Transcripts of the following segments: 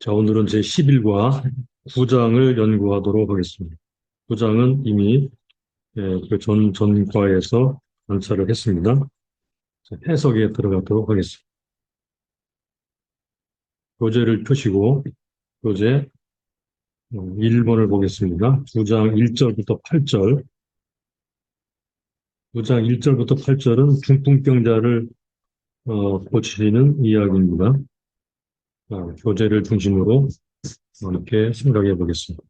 자, 오늘은 제11과 9장을 연구하도록 하겠습니다. 9장은 이미 그 전과에서 관찰을 했습니다. 자, 해석에 들어가도록 하겠습니다. 교재를 펴시고 교재 1번을 보겠습니다. 9장 1절부터 8절. 9장 1절부터 8절은 중풍병자를 고치는 이야기입니다. 교재를 중심으로 이렇게 생각해 보겠습니다.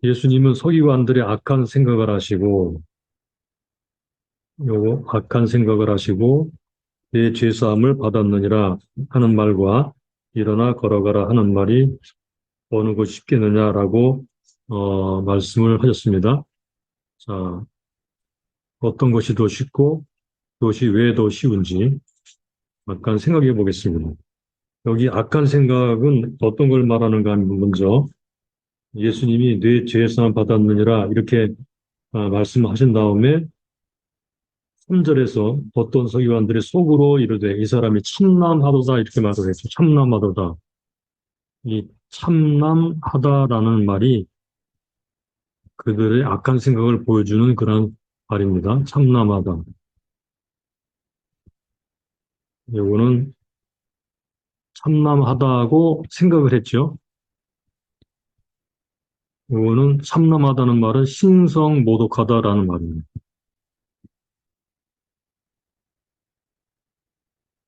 예수님은 서기관들의 악한 생각을 하시고 악한 생각을 하시고 내 죄사함을 받았느니라 하는 말과 일어나 걸어가라 하는 말이 어느 것이 쉽겠느냐라고 말씀을 하셨습니다. 자, 어떤 것이 더 쉽고 그것이 왜 더 쉬운지 약간 생각해 보겠습니다. 여기 악한 생각은 어떤 걸 말하는가 하면 먼저 예수님이 내 죄사함 받았느니라 이렇게 말씀하신 다음에 3절에서 어떤 서기관들이 속으로 이르되 이 사람이 참남하도다 이렇게 말을 했죠. 참남하도다. 이 참남하다라는 말이 그들의 악한 생각을 보여주는 그런 말입니다. 참남하다. 이거는 참남하다고 생각을 했죠. 이거는 참남하다는 말은 신성모독하다라는 말입니다.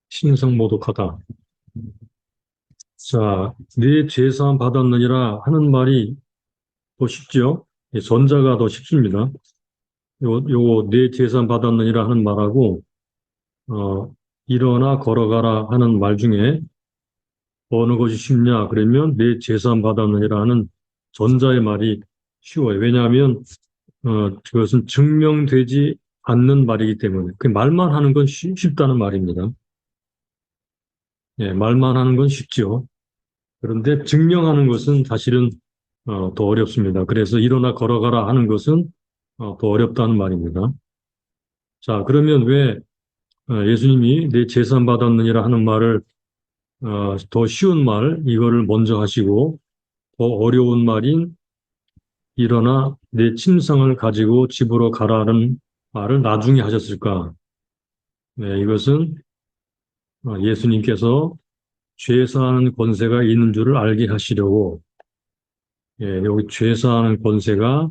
신성모독하다. 자, 네 죄사함 받았느니라 하는 말이 더 쉽죠. 전자가 더 쉽습니다. 요거 네 재산 받았느니라 하는 말하고 일어나 걸어가라 하는 말 중에 어느 것이 쉽냐 그러면 네 재산 받았느니라 하는 전자의 말이 쉬워요. 왜냐하면 그것은 증명되지 않는 말이기 때문에 그 말만 하는 건 쉽다는 말입니다. 예, 말만 하는 건 쉽죠. 그런데 증명하는 것은 사실은 더 어렵습니다. 그래서 일어나 걸어가라 하는 것은 더 어렵다는 말입니다. 자, 그러면 왜 예수님이 내 재산 받았느니라 하는 말을 더 쉬운 말 이거를 먼저 하시고 더 어려운 말인 일어나 내 침상을 가지고 집으로 가라는 말을 나중에 하셨을까? 네, 이것은 예수님께서 죄사하는 권세가 있는 줄을 알게 하시려고 여기 죄사하는 권세가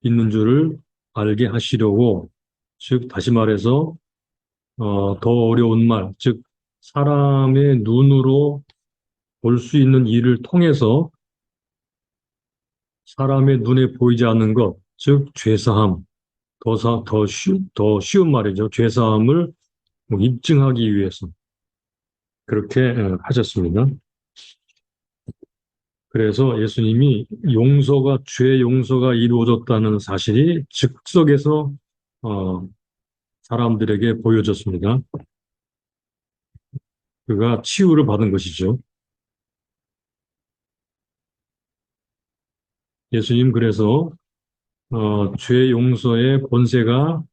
있는 줄을 알게 하시려고 즉 다시 말해서 더 어려운 말, 즉 사람의 눈으로 볼 수 있는 일을 통해서 사람의 눈에 보이지 않는 것, 즉 죄사함, 더 쉬운 말이죠. 죄사함을 뭐 입증하기 위해서 그렇게 하셨습니다. 그래서 예수님이 죄 용서가 이루어졌다는 사실이 즉석에서 어, 사람들에게 보여졌습니다. 그가 치유를 받은 것이죠. 예수님 그래서 죄 용서의 권세가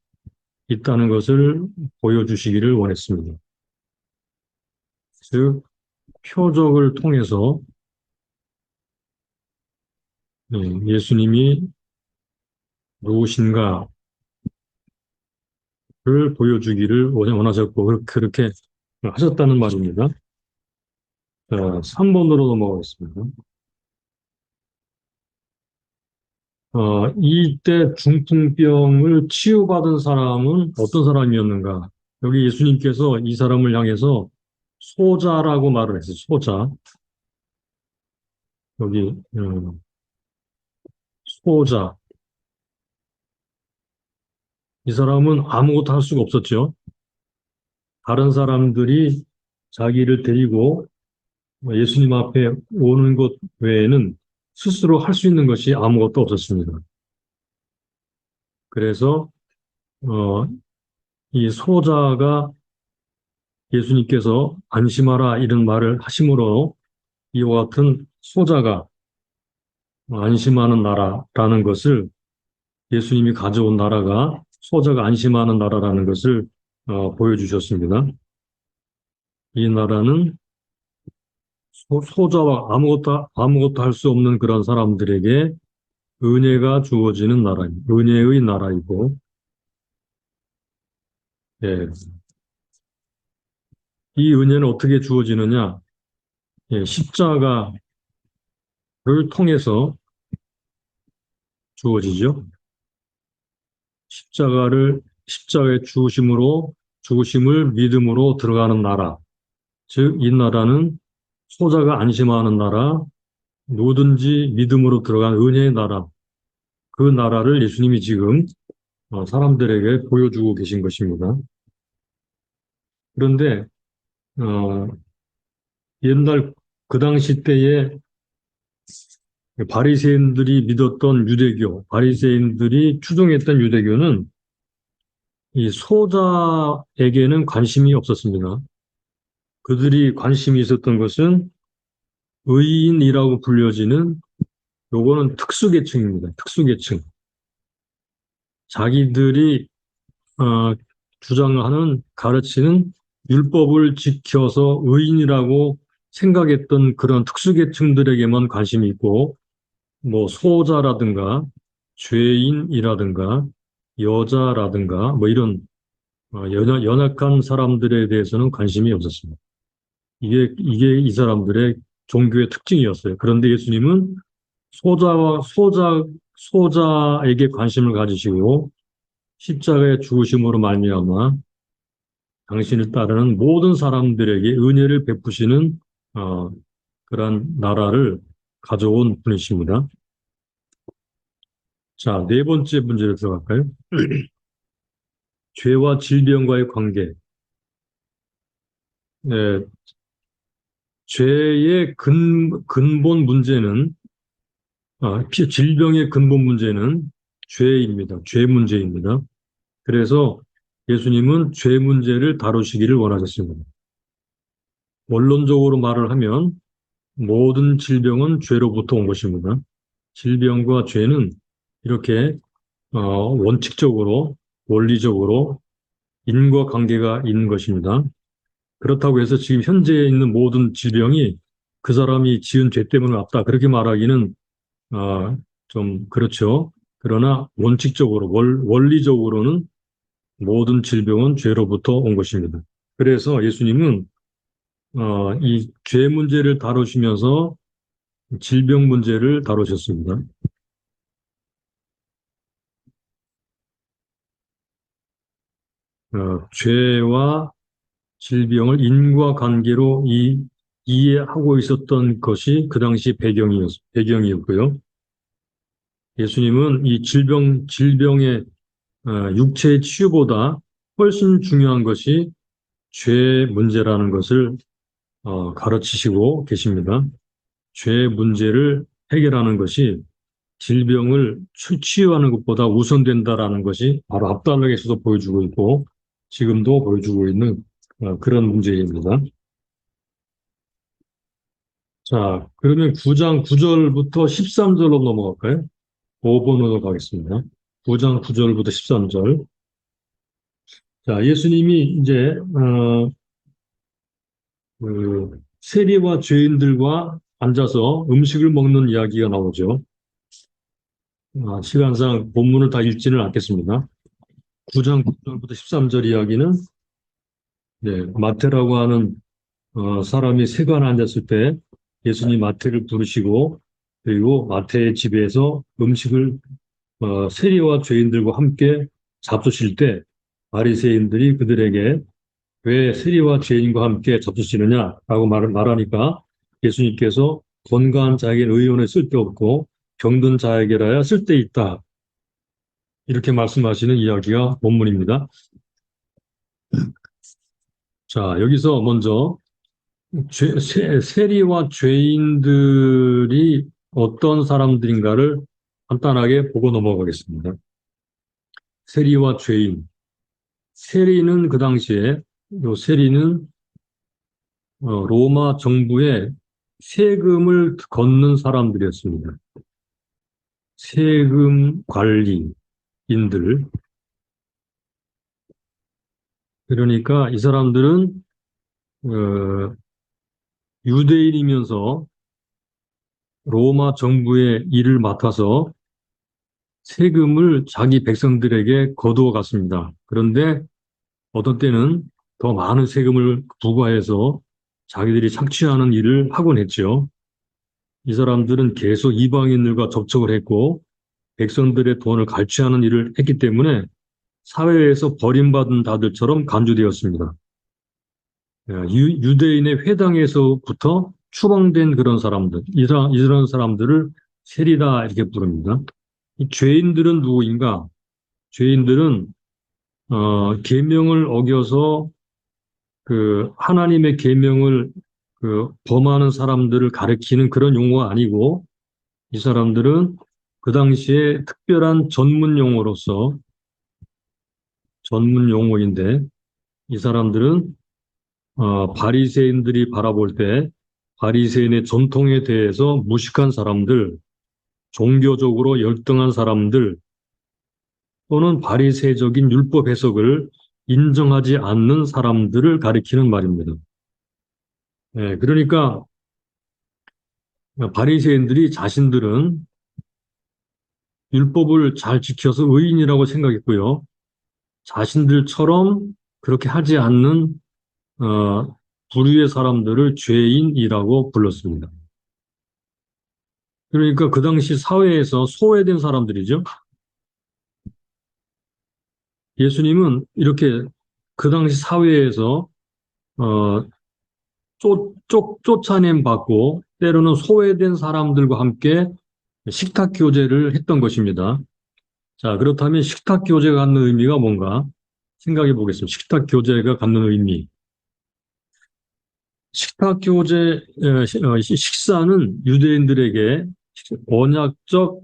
있다는 것을 보여주시기를 원했습니다. 즉 표적을 통해서 예수님이 누구신가를 보여주기를 원하셨고 그렇게 하셨다는 말입니다. 자, 3번으로 넘어가겠습니다. 이때 중풍병을 치유받은 사람은 어떤 사람이었는가? 여기 예수님께서 이 사람을 향해서 소자라고 말을 했어요. 소자. 여기 소자. 이 사람은 아무것도 할 수가 없었죠. 다른 사람들이 자기를 데리고 예수님 앞에 오는 것 외에는 스스로 할 수 있는 것이 아무것도 없었습니다. 그래서 어, 이 소자가 예수님께서 안심하라 이런 말을 하심으로 이와 같은 소자가 안심하는 나라라는 것을 예수님이 가져온 나라가 소자가 안심하는 나라라는 것을 보여주셨습니다. 이 나라는 소자와 아무것도 할 수 없는 그런 사람들에게 은혜가 주어지는 은혜의 나라이고, 예, 이 은혜는 어떻게 주어지느냐? 예, 십자가를 통해서 주어지죠. 십자가의 죽으심을 믿음으로 들어가는 나라. 즉, 이 나라는 소자가 안심하는 나라, 누구든지 믿음으로 들어간 은혜의 나라. 그 나라를 예수님이 지금 사람들에게 보여주고 계신 것입니다. 그런데 어, 옛날 그 당시 때에 바리새인들이 믿었던 유대교, 바리새인들이 추종했던 유대교는 이 소자에게는 관심이 없었습니다. 그들이 관심이 있었던 것은 의인이라고 불려지는 요거는 특수계층입니다. 특수계층. 자기들이 어, 주장하는 가르치는 율법을 지켜서 의인이라고 생각했던 그런 특수계층들에게만 관심이 있고 뭐 소자라든가 죄인이라든가 여자라든가 뭐 이런 연약한 사람들에 대해서는 관심이 없었습니다. 이게 이 사람들의 종교의 특징이었어요. 그런데 예수님은 소자에게 관심을 가지시고 십자가의 죽으심으로 말미암아 당신을 따르는 모든 사람들에게 은혜를 베푸시는 그러한 나라를 가져온 분이십니다. 자, 네 번째 문제로 들어갈까요? 죄와 질병과의 관계. 네, 죄의 근본 문제는, 질병의 근본 문제는 죄입니다. 죄 문제입니다. 그래서 예수님은 죄 문제를 다루시기를 원하셨습니다. 원론적으로 말을 하면 모든 질병은 죄로부터 온 것입니다. 질병과 죄는 이렇게 원칙적으로, 원리적으로 인과관계가 있는 것입니다. 그렇다고 해서 지금 현재 있는 모든 질병이 그 사람이 지은 죄 때문에 왔다. 그렇게 말하기는 좀 그렇죠. 그러나 원칙적으로, 원리적으로는 모든 질병은 죄로부터 온 것입니다. 그래서 예수님은 이 죄 문제를 다루시면서 질병 문제를 다루셨습니다. 죄와 질병을 인과관계로 이해하고 있었던 것이 그 당시 배경이었고요. 예수님은 이 질병의 육체의 치유보다 훨씬 중요한 것이 죄 문제라는 것을 가르치시고 계십니다. 죄 문제를 해결하는 것이 질병을 치유하는 것보다 우선된다라는 것이 바로 앞달락에서도 보여주고 있고 지금도 보여주고 있는 그런 문제입니다. 자, 그러면 9장 9절부터 13절로 넘어갈까요? 5번으로 가겠습니다. 9장 9절부터 13절. 자, 예수님이 이제 세리와 죄인들과 앉아서 음식을 먹는 이야기가 나오죠. 시간상 본문을 다 읽지는 않겠습니다. 9장 9절부터 13절 이야기는 네, 마태라고 하는 사람이 세관에 앉았을 때 예수님 마태를 부르시고 그리고 마태의 집에서 음식을 세리와 죄인들과 함께 잡수실 때 바리새인들이 그들에게 왜 세리와 죄인과 함께 잡수시느냐라고 말하니까 예수님께서 건강한 자에게는 의논에 쓸데없고 병든 자에게라야 쓸데있다. 이렇게 말씀하시는 이야기가 본문입니다. 자, 여기서 먼저 세리와 죄인들이 어떤 사람들인가를 간단하게 보고 넘어가겠습니다. 세리와 죄인. 세리는 그 당시에 요 세리는 로마 정부에 세금을 걷는 사람들이었습니다. 세금 관리인들. 그러니까 이 사람들은 어, 유대인이면서 로마 정부의 일을 맡아서 세금을 자기 백성들에게 거두어 갔습니다. 그런데 어떤 때는 더 많은 세금을 부과해서 자기들이 착취하는 일을 하곤 했죠. 이 사람들은 계속 이방인들과 접촉을 했고 백성들의 돈을 갈취하는 일을 했기 때문에 사회에서 버림받은 자들처럼 간주되었습니다. 유대인의 회당에서부터 추방된 그런 사람들, 이런 사람들을 세리다 이렇게 부릅니다. 이 죄인들은 누구인가? 죄인들은 계명을 어겨서 그 하나님의 계명을 그 범하는 사람들을 가리키는 그런 용어가 아니고 이 사람들은 그 당시에 특별한 전문 용어인데 이 사람들은 바리새인들이 바라볼 때 바리새인의 전통에 대해서 무식한 사람들, 종교적으로 열등한 사람들 또는 바리새적인 율법 해석을 인정하지 않는 사람들을 가리키는 말입니다. 그러니까 바리새인들이 자신들은 율법을 잘 지켜서 의인이라고 생각했고요. 자신들처럼 그렇게 하지 않는 부류의 사람들을 죄인이라고 불렀습니다. 그러니까 그 당시 사회에서 소외된 사람들이죠. 예수님은 이렇게 그 당시 사회에서 어, 쫓아냄 받고 때로는 소외된 사람들과 함께 식탁 교제를 했던 것입니다. 자, 그렇다면 식탁 교제가 갖는 의미가 뭔가 생각해 보겠습니다. 식탁 교제가 갖는 의미. 식탁 교제, 식사는 유대인들에게 언약적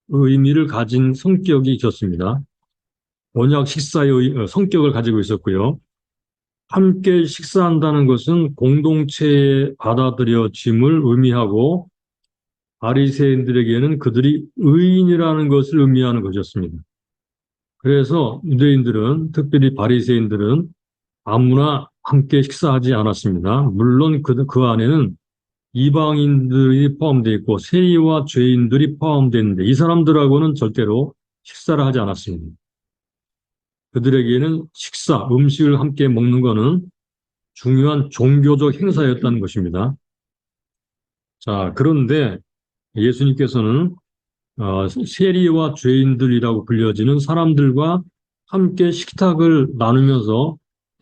의미를 가진 성격이 있었습니다. 언약 식사의 성격을 가지고 있었고요. 함께 식사한다는 것은 공동체에 받아들여짐을 의미하고 바리새인들에게는 그들이 의인이라는 것을 의미하는 것이었습니다. 그래서 유대인들은 특별히 바리새인들은 아무나 함께 식사하지 않았습니다. 물론 그 안에는 이방인들이 포함되어 있고 세리와 죄인들이 포함되어 있는데 이 사람들하고는 절대로 식사를 하지 않았습니다. 그들에게는 음식을 함께 먹는 것은 중요한 종교적 행사였다는 것입니다. 자, 그런데 예수님께서는 세리와 죄인들이라고 불려지는 사람들과 함께 식탁을 나누면서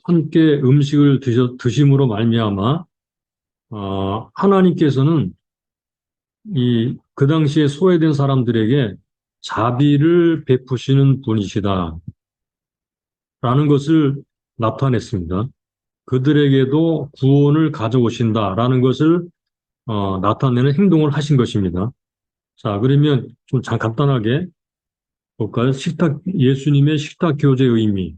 함께 음식을 드심으로 말미암아 하나님께서는 그 당시에 소외된 사람들에게 자비를 베푸시는 분이시다 라는 것을 나타냈습니다. 그들에게도 구원을 가져오신다라는 것을 나타내는 행동을 하신 것입니다. 자, 그러면 좀 간단하게 볼까요? 예수님의 식탁 교제의 의미.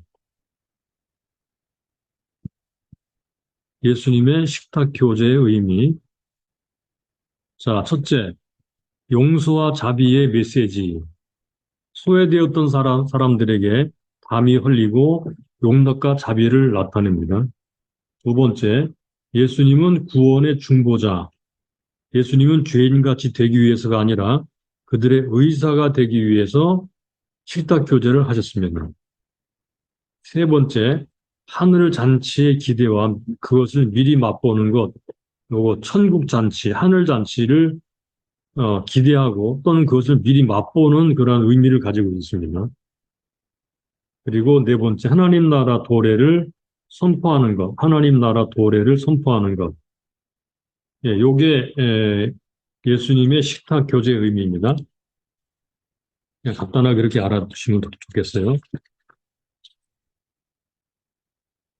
예수님의 식탁 교제의 의미. 자, 첫째, 용서와 자비의 메시지. 소외되었던 사람들에게 담이 흘리고 용납과 자비를 나타냅니다. 두 번째, 예수님은 구원의 중보자. 예수님은 죄인같이 되기 위해서가 아니라 그들의 의사가 되기 위해서 식탁 교제를 하셨습니다. 세 번째, 하늘 잔치의 기대와 그것을 미리 맛보는 것, 요거 천국 잔치, 하늘 잔치를 기대하고 또는 그것을 미리 맛보는 그러한 의미를 가지고 있습니다. 그리고 네 번째, 하나님 나라 도래를 선포하는 것, 하나님 나라 도래를 선포하는 것. 예, 요게 예수님의 식탁 교제의 의미입니다. 그냥 간단하게 이렇게 알아두시면 좋겠어요.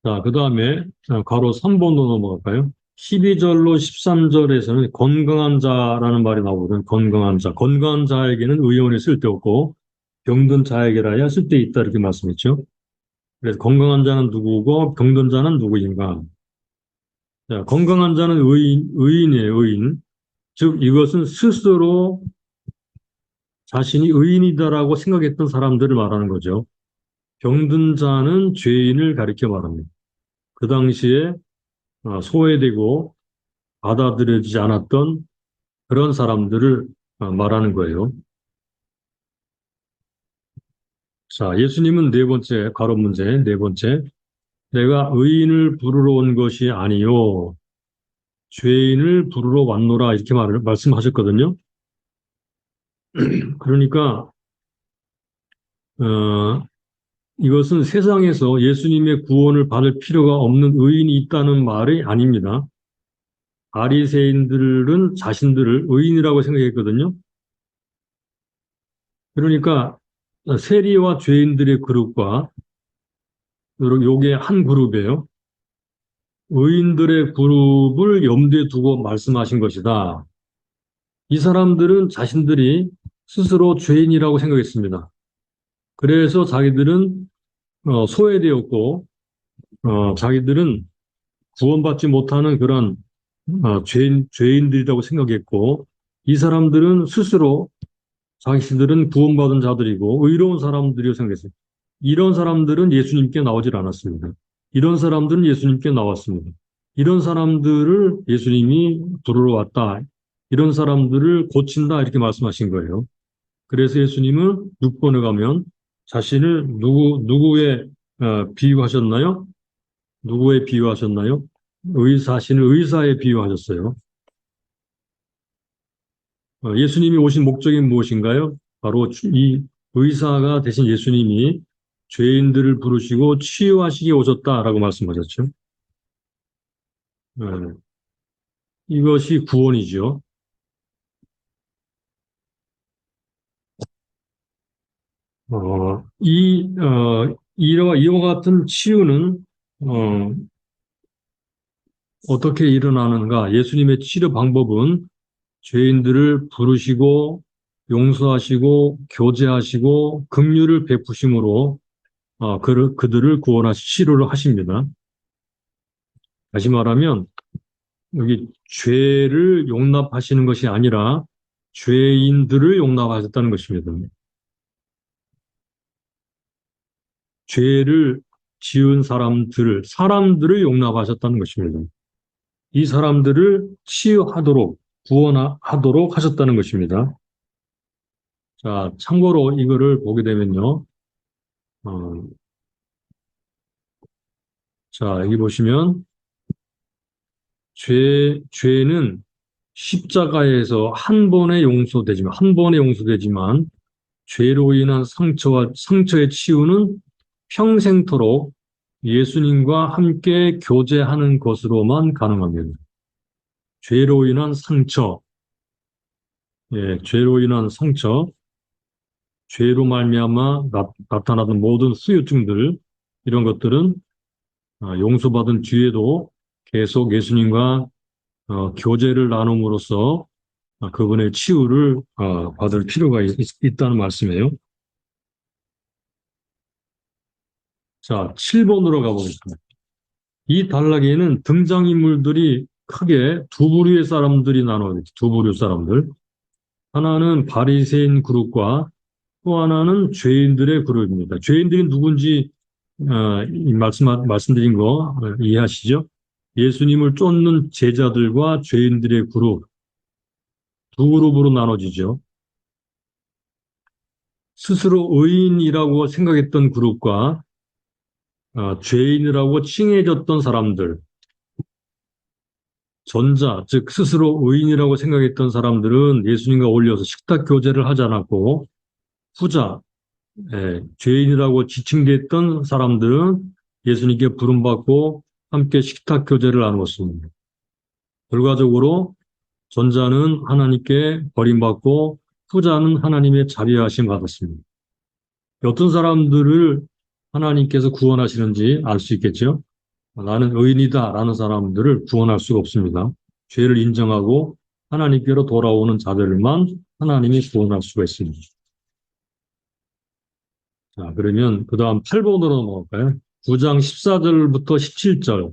자, 그 다음에 괄호 3번으로 넘어갈까요? 12절로 13절에서는 건강한 자라는 말이 나오거든요. 건강한 자. 건강한 자에게는 의원이 쓸데없고 병든 자에게라야 쓸데있다 이렇게 말씀했죠. 그래서 건강한 자는 누구고 병든 자는 누구인가? 자, 건강한 자는 의인이에요, 의인. 즉, 이것은 스스로 자신이 의인이다라고 생각했던 사람들을 말하는 거죠. 병든 자는 죄인을 가리켜 말합니다. 그 당시에 소외되고 받아들여지지 않았던 그런 사람들을 말하는 거예요. 자, 예수님은 네 번째, 가론 문제, 네 번째. 내가 의인을 부르러 온 것이 아니요 죄인을 부르러 왔노라 이렇게 말씀하셨거든요. 그러니까 어, 이것은 세상에서 예수님의 구원을 받을 필요가 없는 의인이 있다는 말이 아닙니다. 바리새인들은 자신들을 의인이라고 생각했거든요. 그러니까 세리와 죄인들의 그룹과 요게 한 그룹이에요. 의인들의 그룹을 염두에 두고 말씀하신 것이다. 이 사람들은 자신들이 스스로 죄인이라고 생각했습니다. 그래서 자기들은 소외되었고 자기들은 구원받지 못하는 그런 죄인들이라고 생각했고 이 사람들은 스스로 자신들은 구원받은 자들이고 의로운 사람들이라고 생각했어요. 이런 사람들은 예수님께 나오질 않았습니다. 이런 사람들은 예수님께 나왔습니다. 이런 사람들을 예수님이 부르러 왔다. 이런 사람들을 고친다 이렇게 말씀하신 거예요. 그래서 예수님은 6번에 가면 자신을 누구에 비유하셨나요? 누구에 비유하셨나요? 자신을 의사에 비유하셨어요. 예수님이 오신 목적이 무엇인가요? 바로 이 의사가 되신 예수님이 죄인들을 부르시고 치유하시기 오셨다라고 말씀하셨죠. 네, 이것이 구원이죠. 이와 같은 치유는 어떻게 일어나는가? 예수님의 치료 방법은 죄인들을 부르시고 용서하시고 교제하시고 긍휼을 베푸심으로 그들을 치료를 하십니다. 다시 말하면 여기 죄를 용납하시는 것이 아니라 죄인들을 용납하셨다는 것입니다. 죄를 지은 사람들을 용납하셨다는 것입니다. 이 사람들을 치유하도록 구원하도록 하셨다는 것입니다. 자, 참고로 이거를 보게 되면요. 자, 여기 보시면 죄는 십자가에서 한 번에 용서되지만 죄로 인한 상처의 치유는 평생토록 예수님과 함께 교제하는 것으로만 가능합니다. 죄로 인한 상처, 죄로 인한 상처, 죄로 말미암아 나타나던 모든 후유증들 이런 것들은 용서받은 뒤에도 계속 예수님과 교제를 나눔으로써 그분의 치유를 받을 필요가 있다는 말씀이에요. 자, 7번으로 가보겠습니다. 이 단락에는 등장인물들이 크게 두 부류의 사람들이 나눠져 있죠. 두 부류 사람들. 하나는 바리새인 그룹과 또 하나는 죄인들의 그룹입니다. 죄인들이 누군지 말씀드린 거 이해하시죠? 예수님을 쫓는 제자들과 죄인들의 그룹, 두 그룹으로 나눠지죠. 스스로 의인이라고 생각했던 그룹과 죄인이라고 칭해졌던 사람들, 전자, 즉 스스로 의인이라고 생각했던 사람들은 예수님과 어울려서 식탁 교제를 하지 않았고 후자, 죄인이라고 지칭됐던 사람들은 예수님께 부름받고 함께 식탁 교제를 나누었습니다. 결과적으로 전자는 하나님께 버림받고 후자는 하나님의 자비하심 받았습니다. 어떤 사람들을 하나님께서 구원하시는지 알 수 있겠죠? 나는 의인이다 라는 사람들을 구원할 수가 없습니다. 죄를 인정하고 하나님께로 돌아오는 자들만 하나님이 구원할 수가 있습니다. 자, 그러면 그 다음 8번으로 넘어갈까요? 9장 14절부터 17절.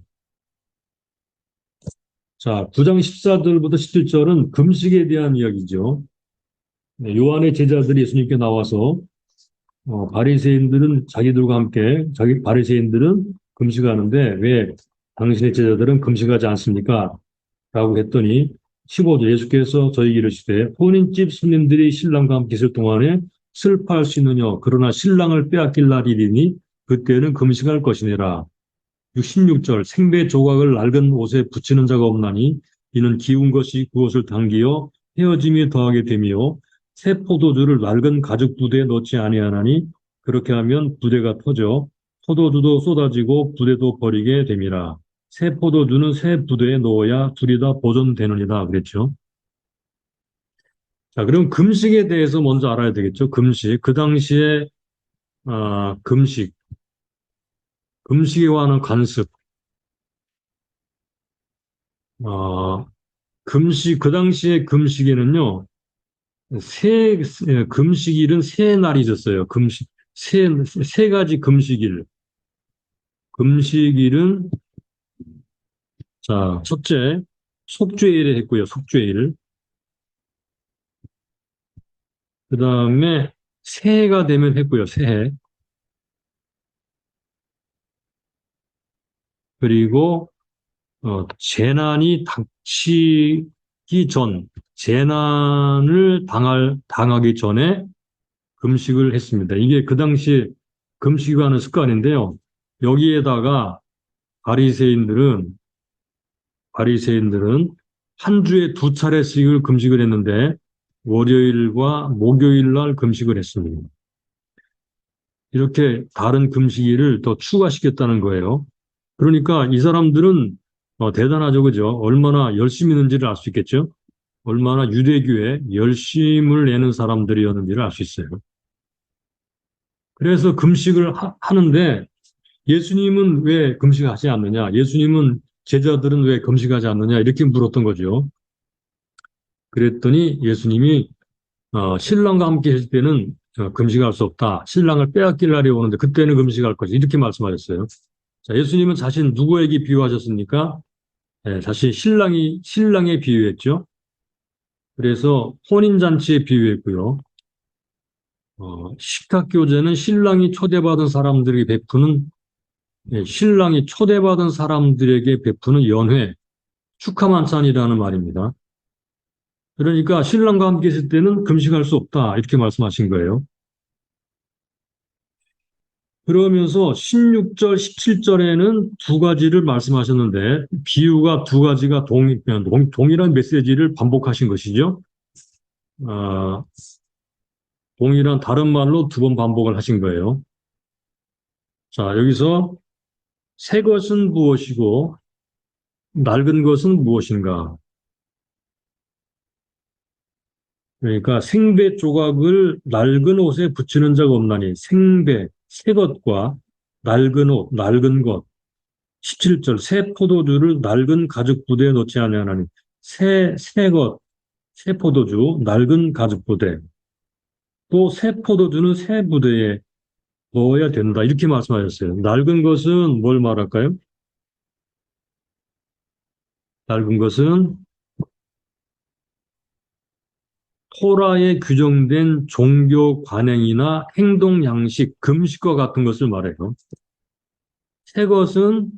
자, 9장 14절부터 17절은 금식에 대한 이야기죠. 요한의 제자들이 예수님께 나와서 바리새인들은 자기들과 함께 바리새인들은 금식하는데 왜 당신의 제자들은 금식하지 않습니까? 라고 했더니 15절 예수께서 저에게 이르시되 혼인집 손님들이 신랑과 함께 있을 동안에 슬퍼할 수 있느냐 그러나 신랑을 빼앗길 날이리니 그때는 금식할 것이니라. 16절 생배 조각을 낡은 옷에 붙이는 자가 없나니 이는 기운 것이 그 옷을 당기어 헤어짐이 더하게 되며 새 포도주를 낡은 가죽 부대에 넣지 아니하나니 그렇게 하면 부대가 터져 포도주도 쏟아지고 부대도 버리게 됨이라. 새 포도주는 새 부대에 넣어야 둘이 다 보존되느니라 그랬죠. 자, 그럼 금식에 대해서 먼저 알아야 되겠죠. 금식. 그 당시에 금식에 관한 관습. 어, 그 당시에 금식에는요, 금식일은 세 날이 있었어요. 세 가지 금식일. 금식일은, 자, 첫째, 속죄일에 했고요, 속죄일. 그 다음에 새해가 되면 했고요, 새해. 그리고, 재난이 닥치기 전, 재난을 당하기 전에 금식을 했습니다. 이게 그 당시에 금식이 하는 습관인데요. 여기에다가 바리새인들은 한 주에 두 차례씩을 금식을 했는데 월요일과 목요일 날 금식을 했습니다. 이렇게 다른 금식일을 더 추가시켰다는 거예요. 그러니까 이 사람들은 대단하죠, 그죠? 얼마나 열심히 있는지를 알 수 있겠죠? 얼마나 유대교에 열심을 내는 사람들이었는지를 알 수 있어요. 그래서 금식을 하는데 예수님은 왜 금식하지 않느냐? 예수님은 제자들은 왜 금식하지 않느냐? 이렇게 물었던 거죠. 그랬더니 예수님이 신랑과 함께 있을 때는 금식할 수 없다. 신랑을 빼앗길 날이 오는데 그때는 금식할 것이 이렇게 말씀하셨어요. 자, 예수님은 자신 누구에게 비유하셨습니까? 네, 자신 신랑에 비유했죠. 그래서 혼인잔치에 비유했고요. 식탁교제는 신랑이 초대받은 사람들에게 베푸는 연회, 축하 만찬이라는 말입니다. 그러니까 신랑과 함께 있을 때는 금식할 수 없다. 이렇게 말씀하신 거예요. 그러면서 16절, 17절에는 두 가지를 말씀하셨는데 비유가 두 가지가 동일한 메시지를 반복하신 것이죠. 아, 동일한 다른 말로 두 번 반복을 하신 거예요. 자, 여기서 새 것은 무엇이고 낡은 것은 무엇인가? 그러니까 생배 조각을 낡은 옷에 붙이는 자가 없나니 새 것과 낡은 옷, 낡은 것. 17절 새 포도주를 낡은 가죽 부대에 넣지 아니하나니 새 포도주, 낡은 가죽 부대. 또 새 포도주는 새 부대에 넣어야 된다. 이렇게 말씀하셨어요. 낡은 것은 뭘 말할까요? 낡은 것은 토라에 규정된 종교 관행이나 행동 양식, 금식과 같은 것을 말해요. 새 것은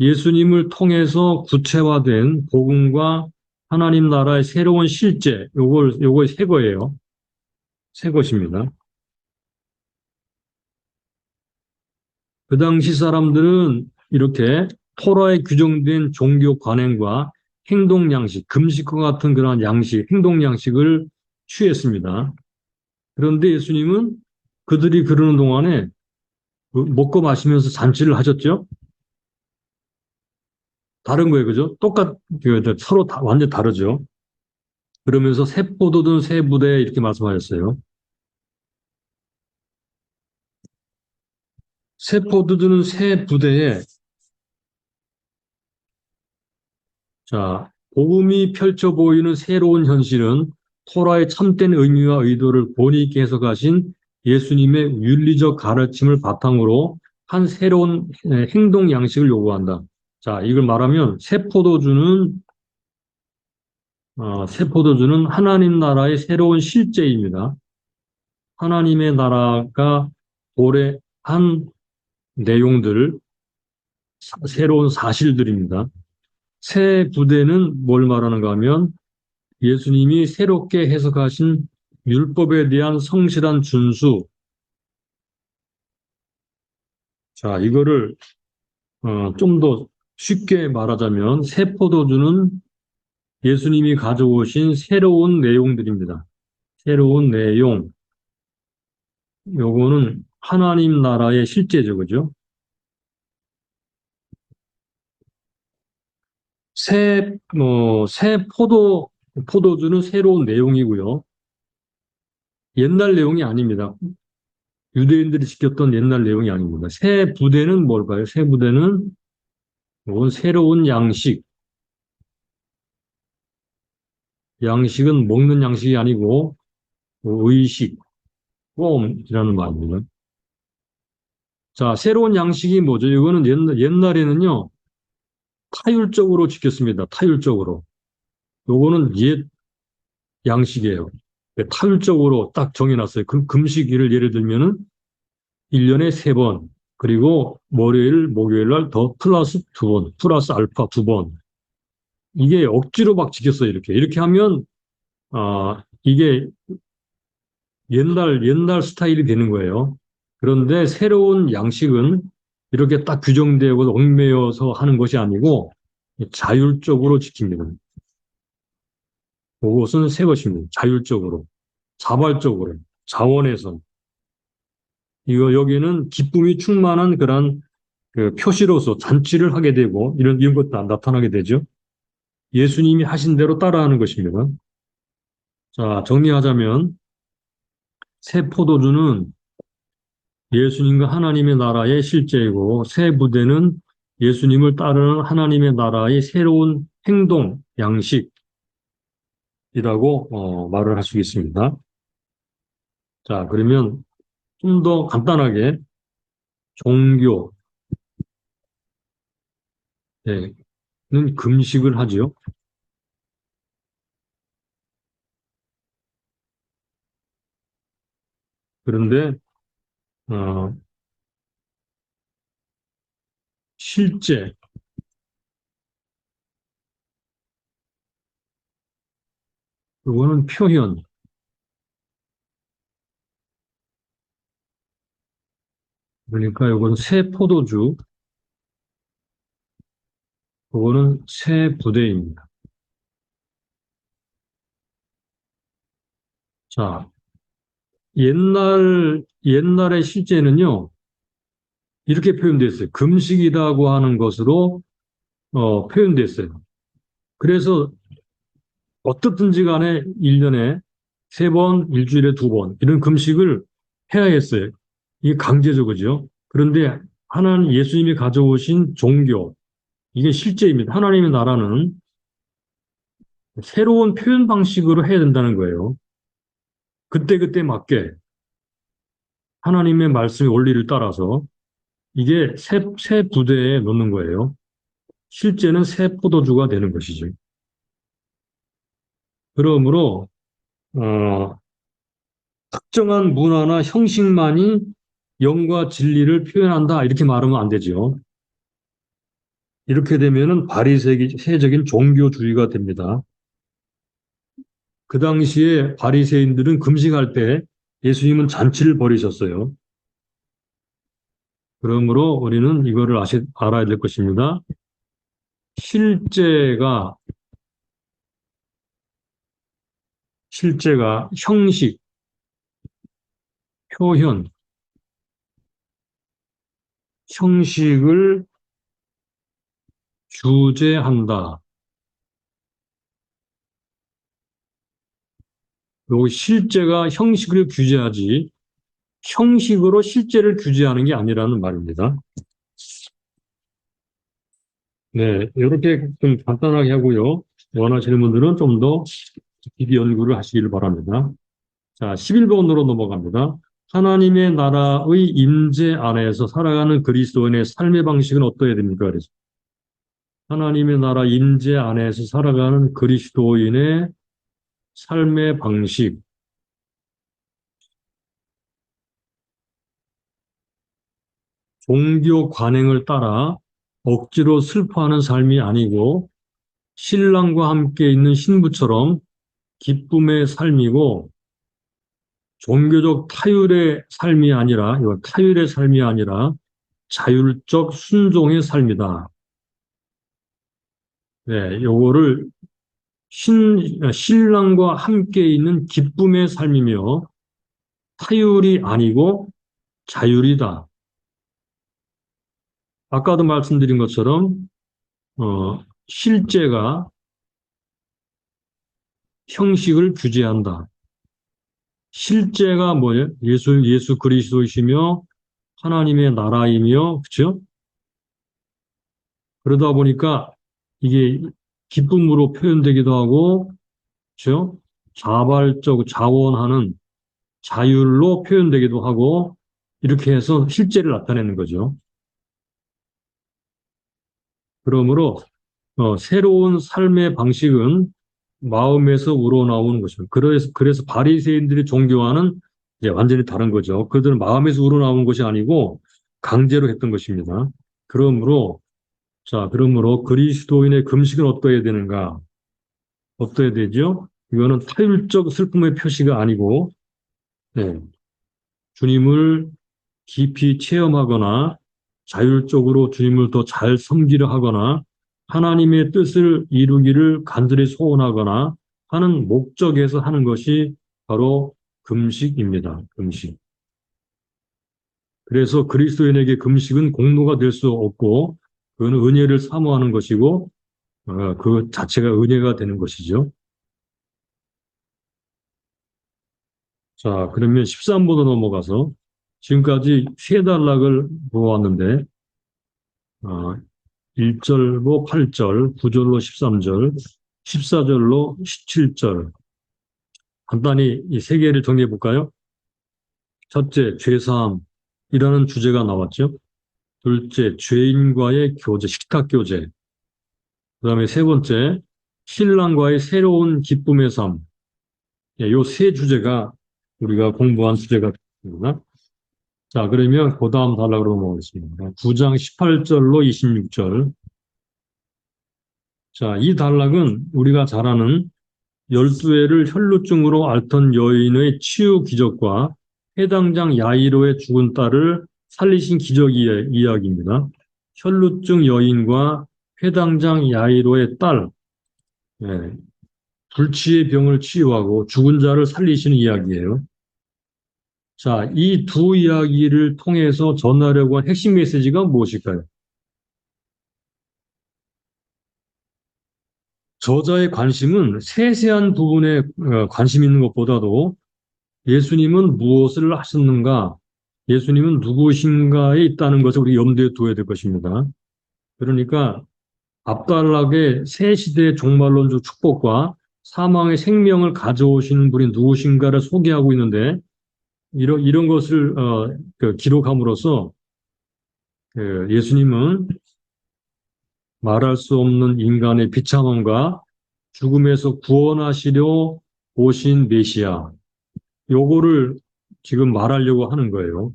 예수님을 통해서 구체화된 복음과 하나님 나라의 새로운 실제, 요걸 새 거예요. 새 것입니다. 그 당시 사람들은 이렇게 토라에 규정된 종교 관행과 행동 양식, 금식과 같은 그러한 양식, 행동 양식을 취했습니다. 그런데 예수님은 그들이 그러는 동안에 먹고 마시면서 잔치를 하셨죠? 다른 거예요, 그죠? 서로 완전 다르죠? 그러면서 새 포도든 새 부대 이렇게 말씀하셨어요. 새 포도주는 새 부대에 자 복음이 펼쳐 보이는 새로운 현실은 토라의 참된 의미와 의도를 본의 있게 해석하신 예수님의 윤리적 가르침을 바탕으로 한 새로운 행동 양식을 요구한다. 자, 이걸 말하면 새 포도주는 하나님 나라의 새로운 실제입니다. 하나님의 나라가 도래한 내용들, 새로운 사실들입니다. 새 부대는 뭘 말하는가 하면 예수님이 새롭게 해석하신 율법에 대한 성실한 준수. 자, 이거를 좀 더 쉽게 말하자면 새 포도주는 예수님이 가져오신 새로운 내용들입니다. 새로운 내용. 요거는 하나님 나라의 실제죠, 그죠? 새 포도주는 새로운 내용이고요. 옛날 내용이 아닙니다. 유대인들이 지켰던 옛날 내용이 아닙니다. 새 부대는 뭘까요? 새 부대는 이건 새로운 양식. 양식은 먹는 양식이 아니고 의식, form이라는 말입니다. 자, 새로운 양식이 뭐죠? 이거는 옛날에는요, 타율적으로 지켰습니다. 타율적으로. 요거는 옛 양식이에요. 타율적으로 딱 정해놨어요. 금식일을 예를 들면은 1년에 3번, 그리고 월요일, 목요일 날 더 플러스 2번, 플러스 알파 2번. 이게 억지로 막 지켰어요, 이렇게. 이렇게 하면, 이게 옛날 스타일이 되는 거예요. 그런데 새로운 양식은 이렇게 딱 규정되고 얽매여서 하는 것이 아니고 자율적으로 지킵니다. 그것은 새 것입니다. 자율적으로, 자발적으로, 자원에서. 여기는 기쁨이 충만한 그런 그 표시로서 잔치를 하게 되고 이런 것도 나타나게 되죠. 예수님이 하신 대로 따라하는 것입니다. 자, 정리하자면 새 포도주는 예수님과 하나님의 나라의 실제이고 새 부대는 예수님을 따르는 하나님의 나라의 새로운 행동, 양식이라고 말을 할 수 있습니다. 자, 그러면 좀 더 간단하게 종교는 금식을 하지요. 그런데 어, 실제 그거는 표현. 그러니까 이건 새 포도주, 그거는 새 부대입니다. 자, 옛날의 실제는요, 이렇게 표현됐어요. 금식이라고 하는 것으로, 표현됐어요. 그래서 어떻든지 간에 1년에 3번, 일주일에 2번, 이런 금식을 해야 했어요. 이게 강제적이죠. 그런데 하나님, 예수님이 가져오신 종교, 이게 실제입니다. 하나님의 나라는 새로운 표현 방식으로 해야 된다는 거예요. 그때그때 맞게 하나님의 말씀의 원리를 따라서 이게 새 부대에 넣는 거예요. 실제는 새 포도주가 되는 것이죠. 그러므로 어, 특정한 문화나 형식만이 영과 진리를 표현한다 이렇게 말하면 안 되죠. 이렇게 되면은 바리새적인 종교주의가 됩니다. 그 당시에 바리새인들은 금식할 때 예수님은 잔치를 벌이셨어요. 그러므로 우리는 이거를 알아야 될 것입니다. 실제가 형식, 표현, 형식을 규제한다. 그리고 실제가 형식을 규제하지 형식으로 실제를 규제하는 게 아니라는 말입니다. 네, 이렇게 좀 간단하게 하고요. 원하시는 분들은 좀 더 깊이 연구를 하시길 바랍니다. 자, 11번으로 넘어갑니다. 하나님의 나라의 임재 안에서 살아가는 그리스도인의 삶의 방식은 어떠해야 됩니까? 그래서 하나님의 나라 임재 안에서 살아가는 그리스도인의 삶의 방식, 종교 관행을 따라 억지로 슬퍼하는 삶이 아니고 신랑과 함께 있는 신부처럼 기쁨의 삶이고 종교적 타율의 삶이 아니라, 이거 타율의 삶이 아니라 자율적 순종의 삶이다. 네, 요거를 신랑과 함께 있는 기쁨의 삶이며 타율이 아니고 자율이다. 아까도 말씀드린 것처럼 실제가 형식을 규제한다. 실제가 뭐예요? 예수 그리스도이시며 하나님의 나라이며, 그렇죠? 그러다 보니까 이게 기쁨으로 표현되기도 하고, 그렇죠? 자발적 자원하는 자율로 표현되기도 하고, 이렇게 해서 실제를 나타내는 거죠. 그러므로 새로운 삶의 방식은 마음에서 우러나오는 것입니다. 그래서 바리새인들이 종교와는 이제 완전히 다른 거죠. 그들은 마음에서 우러나오는 것이 아니고 강제로 했던 것입니다. 그러므로 그러므로 그리스도인의 금식은 어떠해야 되는가? 어떠해야 되죠? 이거는 타율적 슬픔의 표시가 아니고, 네, 주님을 깊이 체험하거나 자율적으로 주님을 더 잘 섬기려 하거나 하나님의 뜻을 이루기를 간절히 소원하거나 하는 목적에서 하는 것이 바로 금식입니다. 금식. 그래서 그리스도인에게 금식은 공로가 될 수 없고 그거는 은혜를 사모하는 것이고 그 자체가 은혜가 되는 것이죠. 자, 그러면 13번으로 넘어가서 지금까지 세 단락을 보았는데 1절로 8절, 9절로 13절, 14절로 17절. 간단히 이 세 개를 정리해 볼까요? 첫째, 죄사함이라는 주제가 나왔죠. 둘째, 죄인과의 교제, 식탁 교제. 그다음에 세 번째, 신랑과의 새로운 기쁨의 삶. 이 세 주제가 우리가 공부한 주제가 됩니다. 자, 그러면 그 다음 단락으로 넘어가겠습니다. 9장 18절로 26절. 자, 이 단락은 우리가 잘 아는 12회를 혈루증으로 앓던 여인의 치유 기적과 해당장 야이로의 죽은 딸을 살리신 기적 이야기입니다. 혈루증 여인과 해당장 야이로의 딸, 예, 불치의 병을 치유하고 죽은 자를 살리시는 이야기예요. 자, 이 두 이야기를 통해서 전하려고 한 핵심 메시지가 무엇일까요? 저자의 관심은 세세한 부분에 관심 있는 것보다도 예수님은 무엇을 하셨는가, 예수님은 누구신가에 있다는 것을 우리 염두에 두어야 될 것입니다. 그러니까 앞단락의 새 시대의 종말론적 축복과 사망의 생명을 가져오시는 분이 누구신가를 소개하고 있는데 이런 것을 기록함으로써 예수님은 말할 수 없는 인간의 비참함과 죽음에서 구원하시려 오신 메시아, 요거를 지금 말하려고 하는 거예요.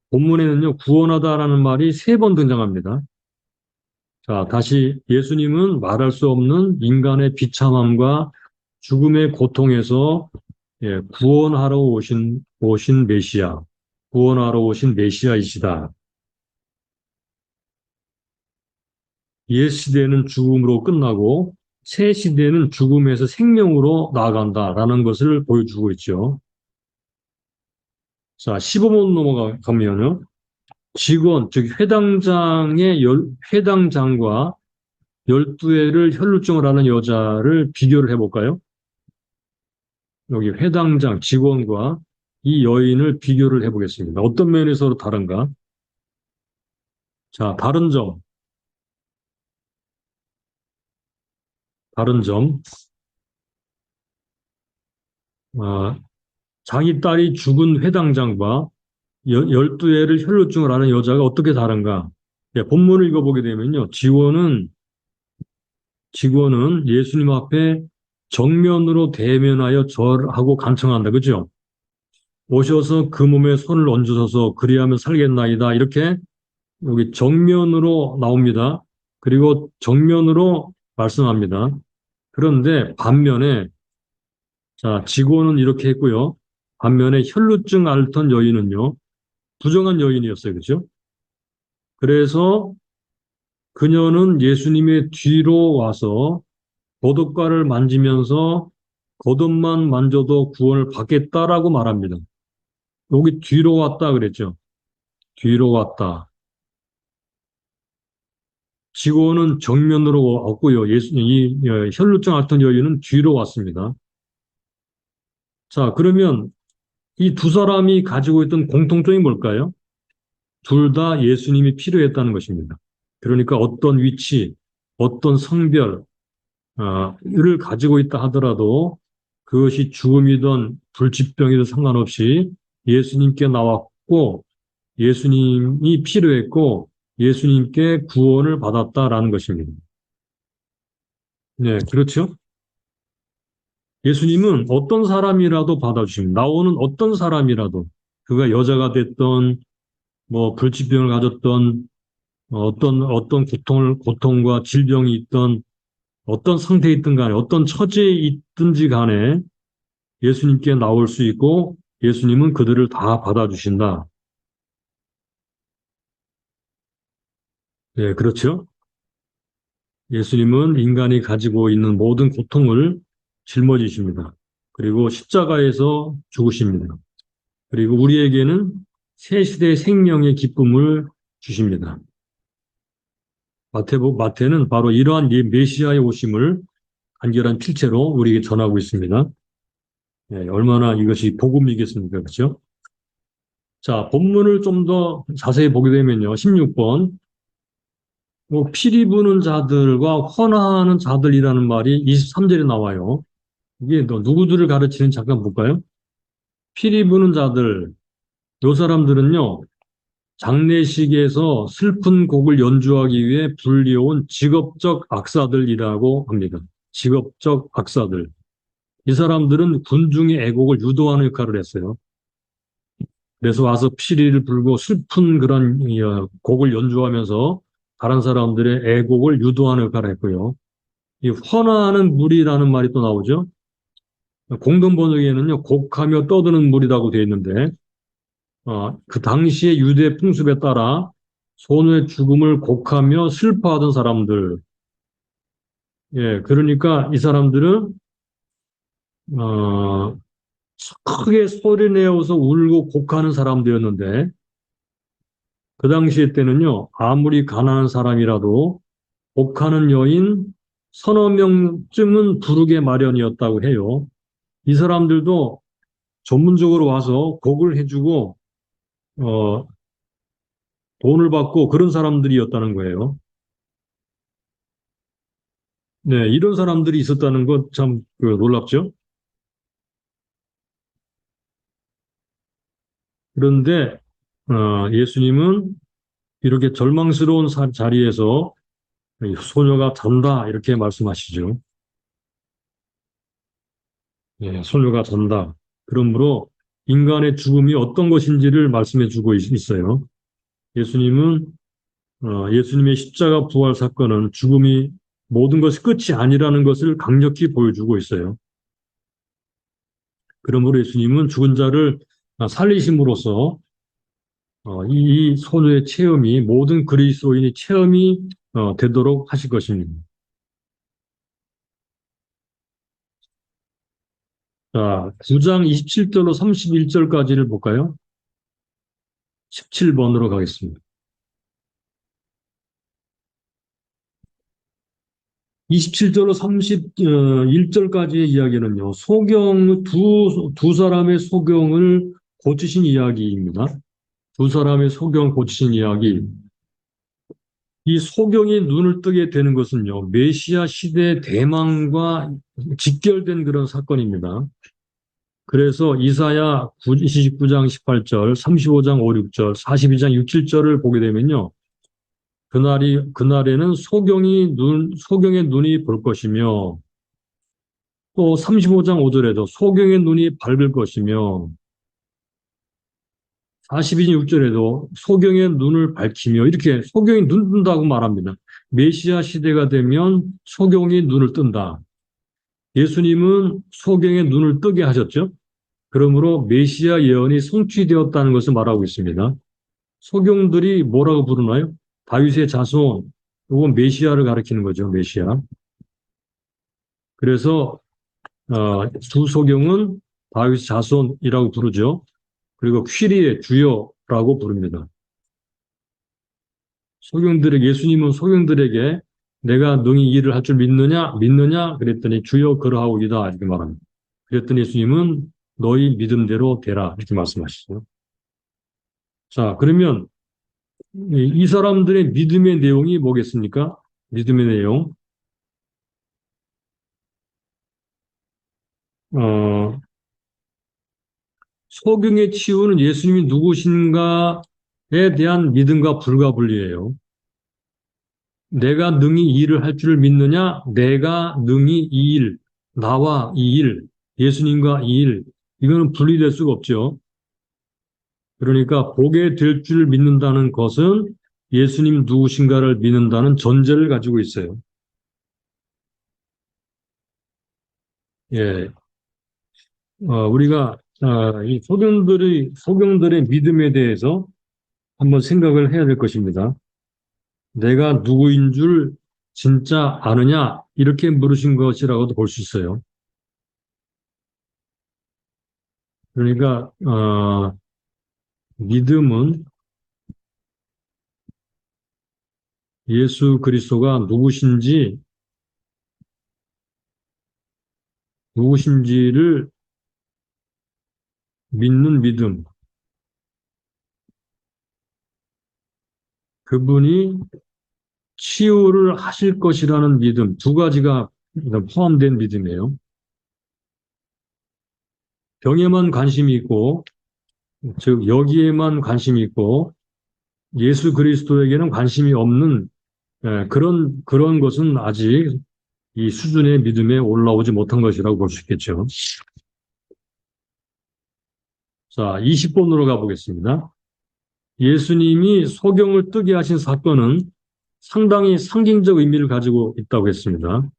본문에는요, 구원하다라는 말이 3번 등장합니다. 자, 다시 예수님은 말할 수 없는 인간의 비참함과 죽음의 고통에서 구원하러 오신 메시아, 구원하러 오신 메시아이시다. 옛 시대는 죽음으로 끝나고 새 시대는 죽음에서 생명으로 나아간다라는 것을 보여주고 있죠. 자, 15번 넘어가면요. 직원, 즉 회당장과 12회를 혈루증을 하는 여자를 비교를 해볼까요? 여기 회당장, 직원과 이 여인을 비교를 해보겠습니다. 어떤 면에서 다른가? 자, 다른 점. 아, 자기 딸이 죽은 회당장과 12회를 혈루증을 하는 여자가 어떻게 다른가? 예, 본문을 읽어보게 되면요. 직원은 예수님 앞에 정면으로 대면하여 절하고 간청한다. 그죠? 오셔서 그 몸에 손을 얹으셔서 그리하면 살겠나이다. 이렇게 여기 정면으로 나옵니다. 그리고 정면으로 말씀합니다. 그런데 반면에, 자, 지고는 이렇게 했고요. 반면에 혈루증 앓던 여인은요, 부정한 여인이었어요. 그죠? 그래서 그녀는 예수님의 뒤로 와서 겉옷가를 만지면서 겉옷만 만져도 구원을 받겠다라고 말합니다. 여기 뒤로 왔다 그랬죠. 뒤로 왔다. 지고는 정면으로 왔고요. 이 혈루증 앓던 여인은 뒤로 왔습니다. 자, 그러면 이 두 사람이 가지고 있던 공통점이 뭘까요? 둘 다 예수님이 필요했다는 것입니다. 그러니까 어떤 위치, 어떤 성별, 를 가지고 있다 하더라도 그것이 죽음이든 불치병이든 상관없이 예수님께 나왔고 예수님이 필요했고 예수님께 구원을 받았다라는 것입니다. 네, 그렇죠? 예수님은 어떤 사람이라도 받아주십니다. 나오는 어떤 사람이라도 그가 여자가 됐던 뭐 불치병을 가졌던 어떤 고통과 질병이 있던 어떤 상태에 있든 간에 어떤 처지에 있든지 간에 예수님께 나올 수 있고 예수님은 그들을 다 받아주신다. 예, 그렇죠. 예수님은 인간이 가지고 있는 모든 고통을 짊어지십니다. 그리고 십자가에서 죽으십니다. 그리고 우리에게는 새 시대의 생명의 기쁨을 주십니다. 마태는 바로 이러한 메시아의 오심을 간결한 필체로 우리에게 전하고 있습니다. 예, 얼마나 이것이 복음이겠습니까? 그렇죠? 자, 본문을 좀 더 자세히 보게 되면요. 16번. 뭐 피리 부는 자들과 헌화하는 자들이라는 말이 23절에 나와요. 이게 누구들을 가르치는 잠깐 볼까요? 피리 부는 자들, 요 사람들은요. 장례식에서 슬픈 곡을 연주하기 위해 불려온 직업적 악사들이라고 합니다. 직업적 악사들. 이 사람들은 군중의 애곡을 유도하는 역할을 했어요. 그래서 와서 피리를 불고 슬픈 그런 곡을 연주하면서 다른 사람들의 애곡을 유도하는 역할을 했고요. 이 환호하는 무리라는 말이 또 나오죠. 공동 번역에는요, 곡하며 떠드는 무리라고 되어 있는데, 그 당시의 유대 풍습에 따라 손의 죽음을 곡하며 슬퍼하던 사람들, 예, 그러니까 이 사람들은 어, 크게 소리 내어서 울고 곡하는 사람들이었는데, 그 당시에 때는요, 아무리 가난한 사람이라도 곡하는 여인 서너 명쯤은 부르게 마련이었다고 해요. 이 사람들도 전문적으로 와서 곡을 해주고 어, 돈을 받고 그런 사람들이었다는 거예요. 네, 이런 사람들이 있었다는 것 참 놀랍죠. 그런데 예수님은 이렇게 절망스러운 자리에서 소녀가 잔다 이렇게 말씀하시죠. 예, 소녀가 잔다. 그러므로 인간의 죽음이 어떤 것인지를 말씀해 주고 있어요. 예수님은 예수님의 십자가 부활 사건은 죽음이 모든 것이 끝이 아니라는 것을 강력히 보여주고 있어요. 그러므로 예수님은 죽은 자를 살리심으로써 이 소녀의 체험이 모든 그리스도인의 체험이 되도록 하실 것입니다. 자, 9장 27절로 31절까지를 볼까요? 17번으로 가겠습니다. 27절로 31절까지의 이야기는요, 두 사람의 소경을 고치신 이야기입니다. 두 사람의 소경 고치신 이야기. 이 소경이 눈을 뜨게 되는 것은요, 메시아 시대 대망과 직결된 그런 사건입니다. 그래서 이사야 29장 18절, 35장 5, 6절, 42장 6, 7절을 보게 되면요, 그날에는 소경의 눈이 볼 것이며, 또 35장 5절에도 소경의 눈이 밝을 것이며, 42절 6절에도 소경의 눈을 밝히며 이렇게 소경이 눈 뜬다고 말합니다. 메시아 시대가 되면 소경이 눈을 뜬다. 예수님은 소경의 눈을 뜨게 하셨죠. 그러므로 메시아 예언이 성취되었다는 것을 말하고 있습니다. 소경들이 뭐라고 부르나요? 다윗의 자손, 이건 메시아를 가리키는 거죠. 메시아. 그래서 두 소경은 다윗의 자손이라고 부르죠. 그리고 퀴리의 주여라고 부릅니다. 소경들에게 예수님은 소경들에게 내가 능히 이 일을 할 줄 믿느냐 그랬더니 주여 그러하오이다 이렇게 말합니다. 그랬더니 예수님은 너희 믿음대로 되라 이렇게 말씀하시죠. 자, 그러면 이 사람들의 믿음의 내용이 뭐겠습니까? 믿음의 내용. 어, 소경의 치유는 예수님이 누구신가에 대한 믿음과 불가분리예요. 내가 능히 이 일을 할 줄을 믿느냐? 내가 능히 이 일, 나와 이 일, 예수님과 이 일, 이거는 분리될 수가 없죠. 그러니까 보게 될 줄 믿는다는 것은 예수님 누구신가를 믿는다는 전제를 가지고 있어요. 예, 우리가 이 소경들의 믿음에 대해서 한번 생각을 해야 될 것입니다. 내가 누구인 줄 진짜 아느냐? 이렇게 물으신 것이라고도 볼 수 있어요. 그러니까 믿음은 예수 그리스도가 누구신지를 믿는 믿음. 그분이 치유를 하실 것이라는 믿음. 두 가지가 포함된 믿음이에요. 병에만 관심이 있고, 즉 여기에만 관심이 있고, 예수 그리스도에게는 관심이 없는 그런 것은 아직 이 수준의 믿음에 올라오지 못한 것이라고 볼 수 있겠죠. 자, 20번으로 가보겠습니다. 예수님이 소경을 뜨게 하신 사건은 상당히 상징적 의미를 가지고 있다고 했습니다.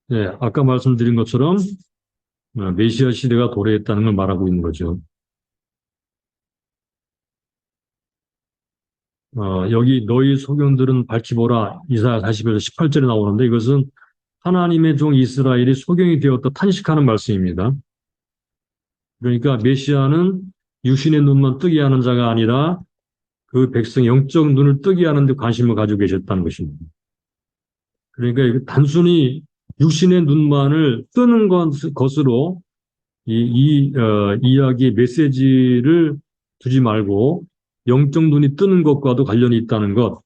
네, 아까 말씀드린 것처럼 메시아 시대가 도래했다는 걸 말하고 있는 거죠. 여기 너희 소경들은 밝히 보라 이사야 40에서 18절에 나오는데 이것은 하나님의 종 이스라엘이 소경이 되었다 탄식하는 말씀입니다. 그러니까 메시아는 육신의 눈만 뜨게 하는 자가 아니라 그 백성 영적 눈을 뜨게 하는 데 관심을 가지고 계셨다는 것입니다. 그러니까 단순히 육신의 눈만을 뜨는 것으로 이야기의 메시지를 두지 말고 영적 눈이 뜨는 것과도 관련이 있다는 것,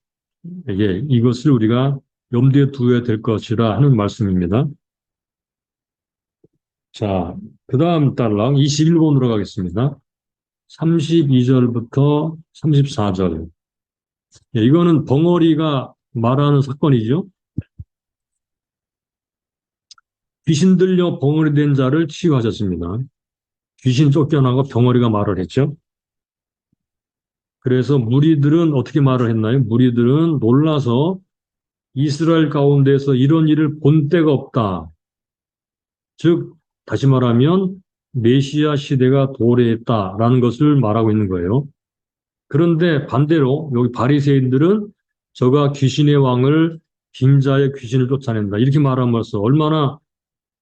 이것을 우리가 염두에 두어야 될 것이라 하는 말씀입니다. 자, 그 다음 달랑 21번으로 가겠습니다. 32절부터 34절. 이거는 벙어리가 말하는 사건이죠. 귀신 들려 벙어리 된 자를 치유하셨습니다. 귀신 쫓겨나고 벙어리가 말을 했죠. 그래서 무리들은 어떻게 말을 했나요? 무리들은 놀라서 이스라엘 가운데서 이런 일을 본 때가 없다. 즉, 다시 말하면 메시아 시대가 도래했다라는 것을 말하고 있는 거예요. 그런데 반대로 여기 바리새인들은 저가 귀신의 왕을 빙자의 귀신을 쫓아낸다. 이렇게 말함으로써 얼마나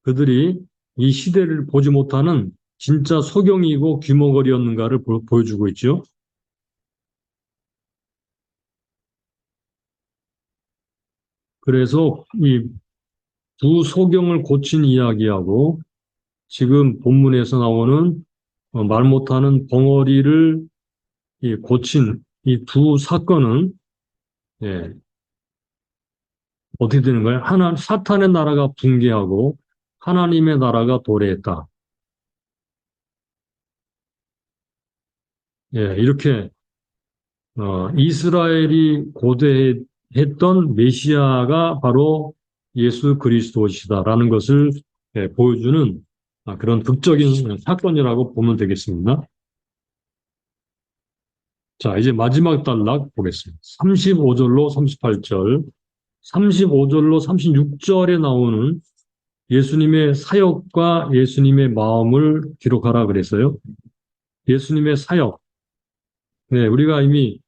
그들이 이 시대를 보지 못하는 진짜 소경이고 귀머거리였는가를 보여주고 있죠. 그래서 이 두 소경을 고친 이야기하고 지금 본문에서 나오는 말 못하는 벙어리를 고친 이 두 사건은 어떻게 되는 거예요? 사탄의 나라가 붕괴하고 하나님의 나라가 도래했다. 이렇게 이스라엘이 고대했던 메시아가 바로 예수 그리스도시다라는 것을 보여주는 그런 극적인 사건이라고 보면 되겠습니다. 자, 이제 마지막 단락 보겠습니다. 35절로 38절, 35절로 36절에 나오는 예수님의 사역과 예수님의 마음을 기록하라 그랬어요. 예수님의 사역. 네, 우리가 이미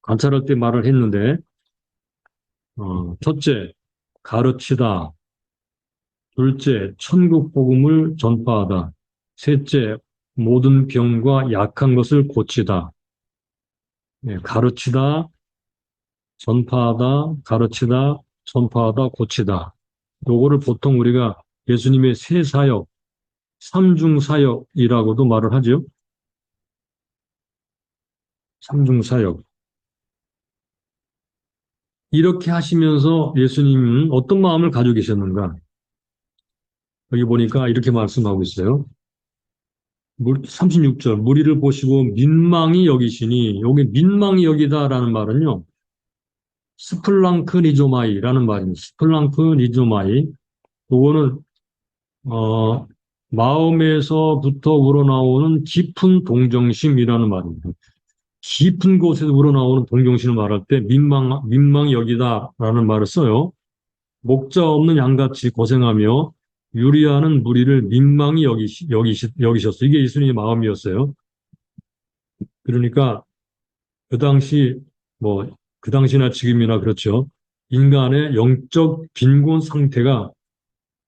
관찰할 때 말을 했는데, 첫째, 가르치다. 둘째, 천국 복음을 전파하다. 셋째, 모든 병과 약한 것을 고치다. 네, 가르치다, 전파하다, 가르치다, 전파하다, 고치다. 요거를 보통 우리가 예수님의 세 사역, 삼중 사역이라고도 말을 하죠. 삼중 사역. 이렇게 하시면서 예수님은 어떤 마음을 가지고 계셨는가? 여기 보니까 이렇게 말씀하고 있어요. 36절, 무리를 보시고 민망히 여기시니, 여기 민망히 여기다라는 말은요, 스플랑크 니조마이라는 말입니다. 스플랑크 니조마이. 요거는, 어, 마음에서부터 우러나오는 깊은 동정심이라는 말입니다. 깊은 곳에서 우러나오는 동정심을 말할 때 민망히 여기다라는 말을 써요. 목자 없는 양같이 고생하며 유리하는 무리를 민망히 여기셨어요. 이게 예수님의 마음이었어요. 그러니까 그 당시, 뭐, 그 당시나 지금이나 그렇죠. 인간의 영적 빈곤 상태가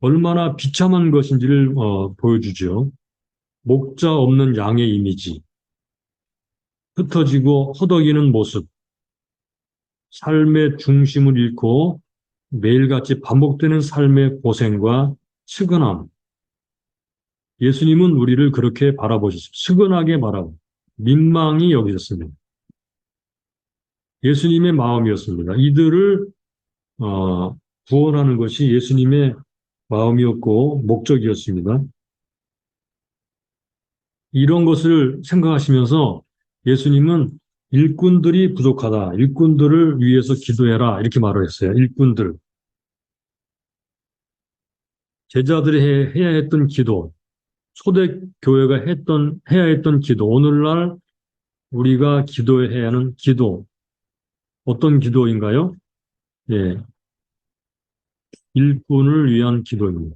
얼마나 비참한 것인지를 보여주죠. 목자 없는 양의 이미지, 흩어지고 허덕이는 모습, 삶의 중심을 잃고 매일같이 반복되는 삶의 고생과 측은함. 예수님은 우리를 그렇게 바라보셨습니다. 측은하게 바라보, 민망히 여기셨습니다. 예수님의 마음이었습니다. 이들을 구원하는 것이 예수님의 마음이었고 목적이었습니다. 이런 것을 생각하시면서 예수님은 일꾼들이 부족하다. 일꾼들을 위해서 기도해라. 이렇게 말을 했어요. 일꾼들. 제자들이 해야 했던 기도, 초대교회가 해야 했던 기도, 오늘날 우리가 기도해야 하는 기도, 어떤 기도인가요? 예, 일꾼을 위한 기도입니다.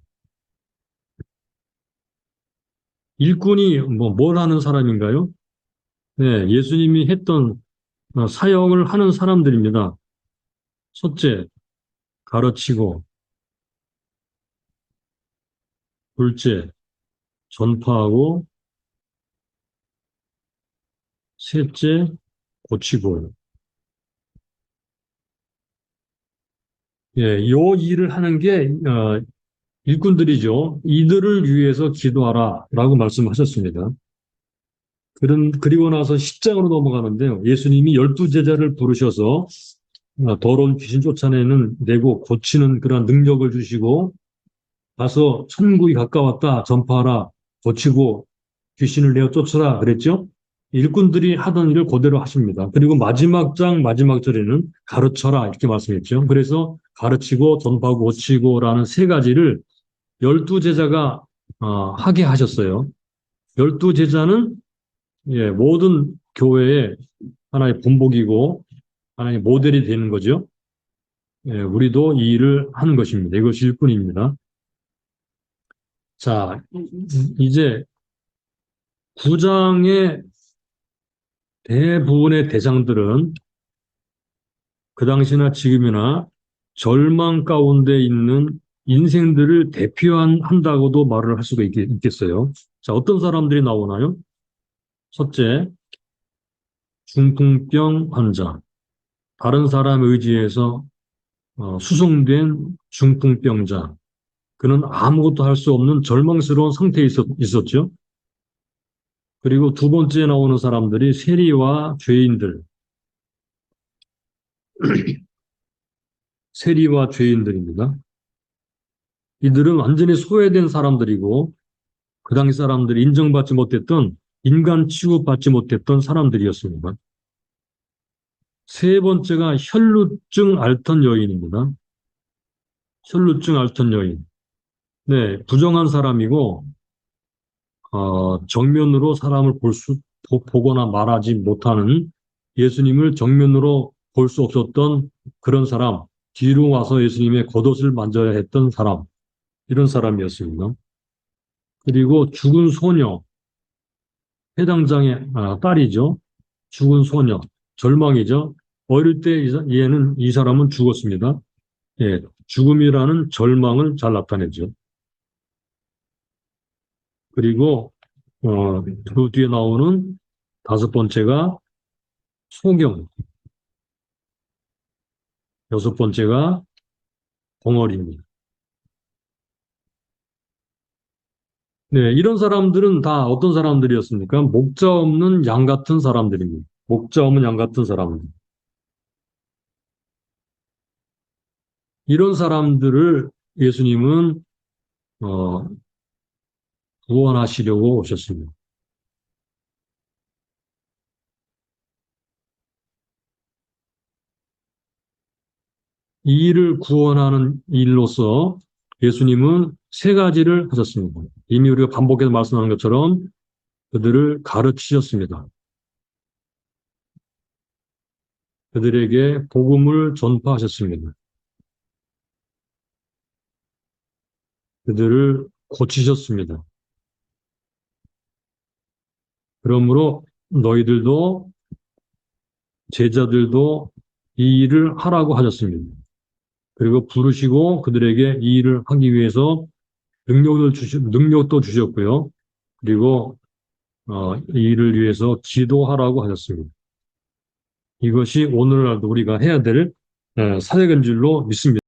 일꾼이 뭘 하는 사람인가요? 네, 예수님이 했던 사역을 하는 사람들입니다. 첫째, 가르치고, 둘째, 전파하고, 셋째, 고치고. 예, 요 일을 하는 게 일꾼들이죠. 이들을 위해서 기도하라라고 말씀하셨습니다. 그리고 나서 10장으로 넘어가는데요. 예수님이 12제자를 부르셔서 더러운 귀신 내고 고치는 그런 능력을 주시고 가서 천국이 가까웠다 전파하라 고치고 귀신을 내어 쫓으라 그랬죠. 일꾼들이 하던 일을 그대로 하십니다. 그리고 마지막 절에는 가르쳐라 이렇게 말씀했죠. 그래서 가르치고 전파하고 고치고라는 세 가지를 12제자가 하게 하셨어요. 12제자는 예, 모든 교회의 하나의 본보기고 하나의 모델이 되는 거죠. 예, 우리도 이 일을 하는 것입니다. 이것이 일뿐입니다. 자, 이제 9장의 대부분의 대장들은 그 당시나 지금이나 절망 가운데 있는 인생들을 대표한다고도 말을 할 수가 있겠어요. 자, 어떤 사람들이 나오나요? 첫째, 중풍병 환자. 다른 사람에 의지해서 수송된 중풍병자. 그는 아무것도 할 수 없는 절망스러운 상태에 있었죠. 그리고 두 번째 나오는 사람들이 세리와 죄인들. 세리와 죄인들입니다. 이들은 완전히 소외된 사람들이고 그 당시 사람들이 인정받지 못했던 인간 취급받지 못했던 사람들이었습니다. 세 번째가 혈루증 앓던 여인입니다. 혈루증 앓던 여인. 네, 부정한 사람이고 정면으로 사람을 보거나 말하지 못하는 예수님을 정면으로 볼 수 없었던 그런 사람, 뒤로 와서 예수님의 겉옷을 만져야 했던 사람, 이런 사람이었습니다. 그리고 죽은 소녀, 해당장의 딸이죠. 죽은 소녀, 절망이죠. 어릴 때 이 사람은 죽었습니다. 예, 죽음이라는 절망을 잘 나타내죠. 그리고 그 뒤에 나오는 다섯 번째가 소경, 여섯 번째가 벙어리입니다. 네, 이런 사람들은 다 어떤 사람들이었습니까? 목자 없는 양 같은 사람들입니다. 목자 없는 양 같은 사람들. 이런 사람들을 예수님은 어, 구원하시려고 오셨습니다. 이 일을 구원하는 일로서 예수님은 세 가지를 하셨습니다. 이미 우리가 반복해서 말씀하는 것처럼 그들을 가르치셨습니다. 그들에게 복음을 전파하셨습니다. 그들을 고치셨습니다. 그러므로 너희들도 제자들도 이 일을 하라고 하셨습니다. 그리고 부르시고 그들에게 이 일을 하기 위해서 능력도 주셨고요. 그리고 이 일을 위해서 기도하라고 하셨습니다. 이것이 오늘날도 우리가 해야 될 사역인 줄로 믿습니다.